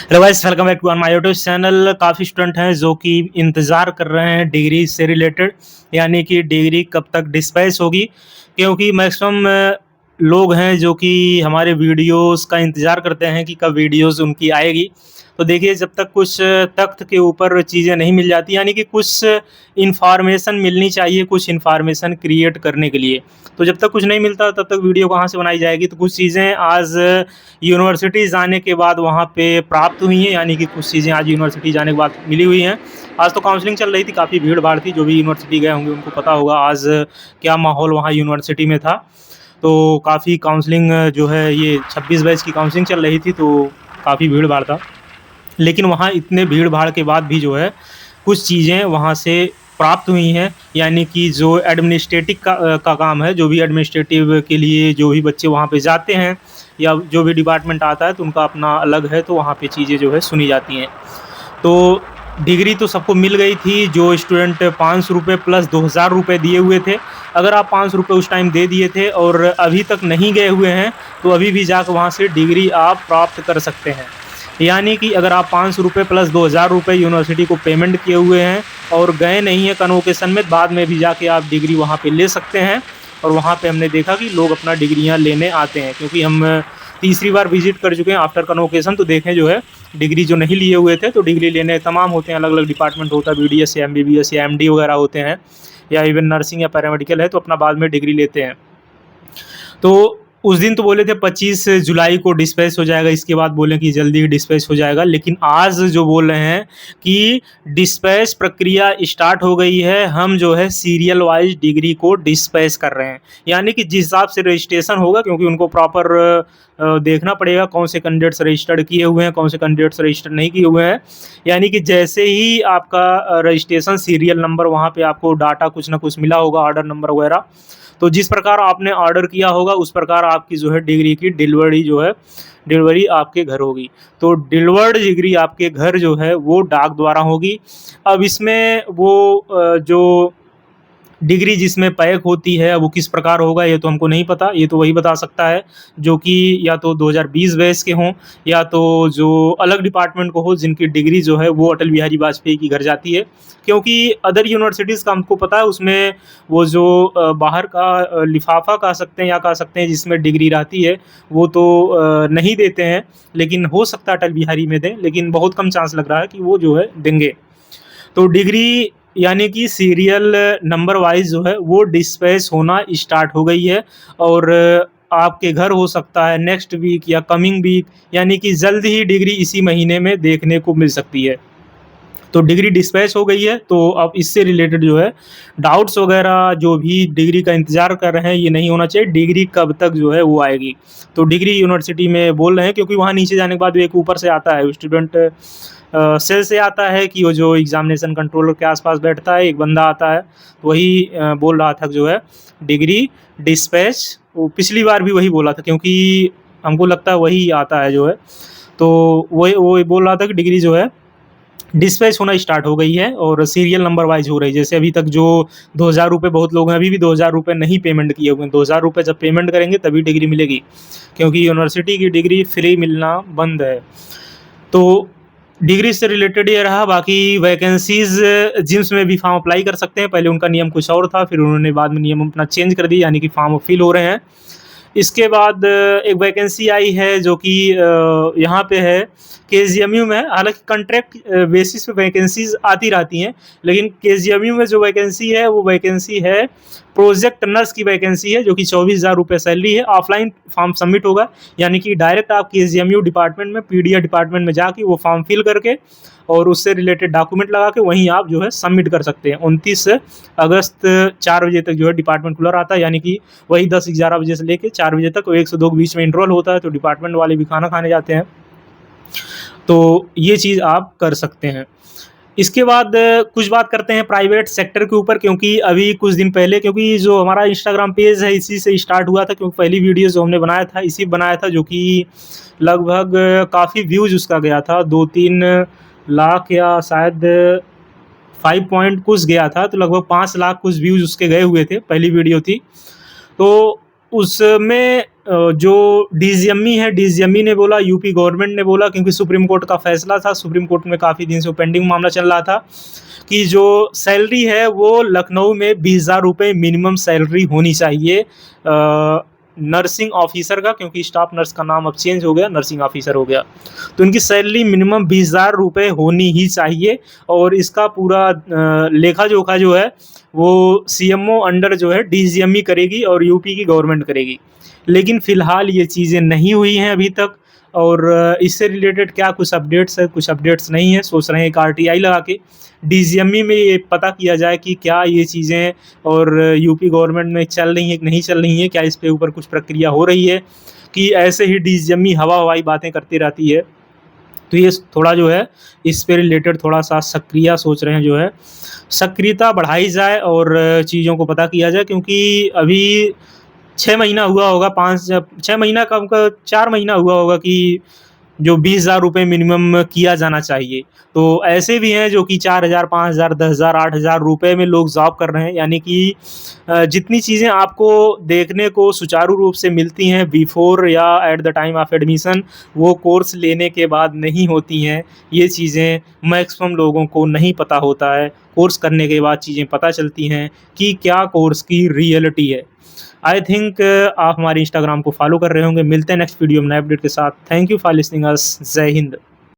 Hello guys, welcome back to my YouTube channel. काफ़ी student हैं जो कि इंतज़ार कर रहे हैं डिग्री से रिलेटेड, यानी कि डिग्री कब तक डिस्पैच होगी। क्योंकि मैक्सिमम लोग हैं जो कि हमारे वीडियोस का इंतज़ार करते हैं कि कब वीडियोस उनकी आएगी। तो देखिए, जब तक कुछ तख्त के ऊपर चीज़ें नहीं मिल जाती, यानी कि कुछ इन्फॉर्मेशन मिलनी चाहिए कुछ इन्फॉर्मेशन क्रिएट करने के लिए, तो जब तक कुछ नहीं मिलता तब तक वीडियो कहाँ से बनाई जाएगी। तो कुछ चीज़ें आज यूनिवर्सिटी जाने के बाद वहाँ पे प्राप्त हुई हैं, यानी कि कुछ चीज़ें आज यूनिवर्सिटी जाने के बाद मिली हुई हैं। आज तो काउंसलिंग चल रही थी, काफ़ी भीड़-भाड़ थी, जो भी यूनिवर्सिटी गए होंगे उनको पता होगा आज क्या माहौल वहाँ यूनिवर्सिटी में था। तो काफ़ी काउंसलिंग जो है ये 26 बैच की काउंसलिंग चल रही थी, तो काफ़ी भीड़-भाड़ था। लेकिन वहाँ इतने भीड़-भाड़ के बाद भी जो है कुछ चीज़ें वहाँ से प्राप्त हुई हैं, यानी कि जो एडमिनिस्ट्रेटिव का काम है, जो भी एडमिनिस्ट्रेटिव के लिए जो भी बच्चे वहाँ पे जाते हैं या जो भी डिपार्टमेंट आता है तो उनका अपना अलग है, तो वहाँ पे चीज़ें जो है सुनी जाती हैं। तो डिग्री तो सबको मिल गई थी, जो स्टूडेंट ₹500 प्लस ₹2000 दिए हुए थे। अगर आप ₹500 उस टाइम दे दिए थे और अभी तक नहीं गए हुए हैं, तो अभी भी जाकर वहाँ से डिग्री आप प्राप्त कर सकते हैं। यानी कि अगर आप ₹500 प्लस ₹2000 यूनिवर्सिटी को पेमेंट किए हुए हैं और गए नहीं हैं कन्वोकेशन में, बाद में भी जाके आप डिग्री वहाँ पे ले सकते हैं। और वहाँ पे हमने देखा कि लोग अपना डिग्रियाँ लेने आते हैं, क्योंकि हम तीसरी बार विज़िट कर चुके हैं आफ्टर कन्वोकेशन। तो देखें जो है डिग्री जो नहीं लिए हुए थे, तो डिग्री लेने तमाम होते हैं, अलग-अलग डिपार्टमेंट होता है, बीडीएस या एमबीबीएस या एमडी वगैरह होते हैं, या इवन नर्सिंग या पैरामेडिकल है, तो अपना बाद में डिग्री लेते हैं। तो उस दिन तो बोले थे 25 जुलाई को डिस्पैच हो जाएगा, इसके बाद बोले कि जल्दी ही डिस्पैच हो जाएगा। लेकिन आज जो बोल रहे हैं कि डिस्पैच प्रक्रिया स्टार्ट हो गई है, हम जो है सीरियल वाइज़ डिग्री को डिस्पैच कर रहे हैं। यानी कि जिस हिसाब से रजिस्ट्रेशन होगा, क्योंकि उनको प्रॉपर देखना पड़ेगा कौन से कैंडिडेट्स रजिस्टर्ड किए हुए हैं, कौन से कैंडिडेट्स रजिस्टर नहीं किए हुए हैं। यानी कि जैसे ही आपका रजिस्ट्रेशन सीरियल नंबर, वहाँ पे आपको डाटा कुछ ना कुछ मिला होगा, ऑर्डर नंबर वगैरह। तो जिस प्रकार आपने ऑर्डर किया होगा उस प्रकार आपकी जो है डिग्री की डिलीवरी आपके घर होगी। तो डिलीवर्ड डिग्री आपके घर जो है वो डाक द्वारा होगी। अब इसमें वो जो डिग्री जिसमें पैक होती है वो किस प्रकार होगा ये तो हमको नहीं पता, ये तो वही बता सकता है जो कि या तो 2020 बैच के हों, या तो जो अलग डिपार्टमेंट को हो, जिनकी डिग्री जो है वो अटल बिहारी वाजपेयी की घर जाती है। क्योंकि अदर यूनिवर्सिटीज़ का हमको पता है, उसमें वो जो बाहर का लिफाफा कह सकते हैं या कह सकते हैं जिसमें डिग्री रहती है, वो तो नहीं देते हैं। लेकिन हो सकता है अटल बिहारी में दें, लेकिन बहुत कम चांस लग रहा है कि वो जो है देंगे। तो डिग्री यानी कि सीरियल नंबर वाइज़ जो है वो डिस्पैच होना स्टार्ट हो गई है। और आपके घर हो सकता है नेक्स्ट वीक या कमिंग वीक, यानी कि जल्द ही डिग्री इसी महीने में देखने को मिल सकती है। तो डिग्री डिस्पैच हो गई है, तो अब इससे रिलेटेड जो है डाउट्स वगैरह जो भी डिग्री का इंतज़ार कर रहे हैं, ये नहीं होना चाहिए। डिग्री कब तक जो है वो आएगी, तो डिग्री यूनिवर्सिटी में बोल रहे हैं, क्योंकि वहाँ नीचे जाने के बाद एक ऊपर से आता है स्टूडेंट सेल से आता है कि वो जो एग्ज़ामिनेशन कंट्रोलर के आस-पास बैठता है, एक बंदा आता है, तो वही बोल रहा था जो है डिग्री डिस्पैच, वो पिछली बार भी वही बोला था, क्योंकि हमको लगता है वही आता है जो है। तो वो बोल रहा था कि डिग्री जो है डिस्पैच होना स्टार्ट हो गई है और सीरियल नंबर वाइज़ हो रही है। जैसे अभी तक जो ₹2000 बहुत लोग हैं, अभी भी ₹2000 नहीं पेमेंट किए हुए हैं। ₹2000 जब पेमेंट करेंगे तभी डिग्री मिलेगी, क्योंकि यूनिवर्सिटी की डिग्री फ्री मिलना बंद है। तो डिग्री से रिलेटेड ये रहा। बाकी वैकेंसीज़ जिम्स में भी फॉर्म अप्लाई कर सकते हैं। पहले उनका नियम कुछ और था, फिर उन्होंने बाद में नियम अपना चेंज कर दिया, यानी कि फॉर्म फिल हो रहे हैं। इसके बाद एक वैकेंसी आई है जो कि यहाँ पे है केजीएमयू में। हालाँकि कॉन्ट्रैक्ट बेसिस पे वैकेंसीज़ आती रहती हैं, लेकिन केजीएमयू में जो वैकेंसी है वो वैकेंसी है प्रोजेक्ट नर्स की वैकेंसी है, जो कि ₹24,000 सैलरी है। ऑफलाइन फॉर्म सबमिट होगा, यानी कि डायरेक्ट आप केजीएमयू डिपार्टमेंट में, पीडीएफ डिपार्टमेंट में जाके वो फॉर्म फिल करके और उससे रिलेटेड डॉक्यूमेंट लगा के वहीं आप जो है सबमिट कर सकते हैं। 29 अगस्त 4 बजे तक जो है डिपार्टमेंट खुला रहता है, यानी कि वही 10-11 बजे से लेके 4 बजे तक, 1 से 2 के बीच में इंटरवल होता है, तो डिपार्टमेंट वाले भी खाना खाने जाते हैं। तो ये चीज़ आप कर सकते हैं। इसके बाद कुछ बात करते हैं प्राइवेट सेक्टर के ऊपर, क्योंकि अभी कुछ दिन पहले, क्योंकि जो हमारा इंस्टाग्राम पेज है इसी से स्टार्ट हुआ था, क्योंकि पहली वीडियो जो हमने बनाया था इसी बनाया था, जो कि लगभग काफ़ी व्यूज़ उसका गया था, 2-3 लाख या शायद 5 पॉइंट कुछ गया था, तो लगभग 5 लाख कुछ व्यूज़ उसके गए हुए थे, पहली वीडियो थी। तो उसमें जो डीजीएमई है, डीजीएमई ने बोला, यूपी गवर्नमेंट ने बोला, क्योंकि सुप्रीम कोर्ट का फैसला था, सुप्रीम कोर्ट में काफ़ी दिन से पेंडिंग मामला चल रहा था कि जो सैलरी है वो लखनऊ में 20,000 रुपये मिनिमम सैलरी होनी चाहिए नर्सिंग ऑफिसर का, क्योंकि स्टाफ नर्स का नाम अब चेंज हो गया, नर्सिंग ऑफिसर हो गया। तो इनकी सैलरी मिनिमम 20,000 रुपये होनी ही चाहिए, और इसका पूरा लेखा जोखा जो है वो सीएमओ अंडर जो है डीजीएमई करेगी और यूपी की गवर्नमेंट करेगी। लेकिन फ़िलहाल ये चीज़ें नहीं हुई हैं अभी तक, और इससे रिलेटेड क्या कुछ अपडेट्स है, कुछ अपडेट्स नहीं है। सोच रहे हैं एक आरटीआई लगा के डीजीएमई में ये पता किया जाए कि क्या ये चीज़ें और यूपी गवर्नमेंट में चल रही हैं कि नहीं चल रही हैं, क्या इस पे ऊपर कुछ प्रक्रिया हो रही है, कि ऐसे ही डीजीएमई हवा-हवाई बातें करती रहती है। तो ये थोड़ा जो है इस पे रिलेटेड थोड़ा-सा सक्रिय सोच रहे हैं जो है, सक्रियता बढ़ाई जाए और चीज़ों को पता किया जाए, क्योंकि अभी 6 महीना हुआ होगा, 5 6 महीना कम का 4 महीना हुआ होगा कि जो 20,000 रुपये मिनिमम किया जाना चाहिए। तो ऐसे भी हैं जो कि 4,000, 5,000, 10,000, 8,000 रुपये में लोग जॉब कर रहे हैं, यानी कि जितनी चीज़ें आपको देखने को सुचारू रूप से मिलती हैं बिफ़ोर या at the time of admission, वो कोर्स लेने के बाद नहीं होती हैं। ये चीज़ें मैक्सिमम लोगों को नहीं पता होता है। कोर्स करने के बाद चीज़ें पता चलती हैं कि क्या कोर्स की रियलिटी है। आई थिंक आप हमारे इंस्टाग्राम को फॉलो कर रहे होंगे। मिलते हैं नेक्स्ट वीडियो में नए अपडेट के साथ। थैंक यू फॉर लिसनिंग अस। जय हिंद।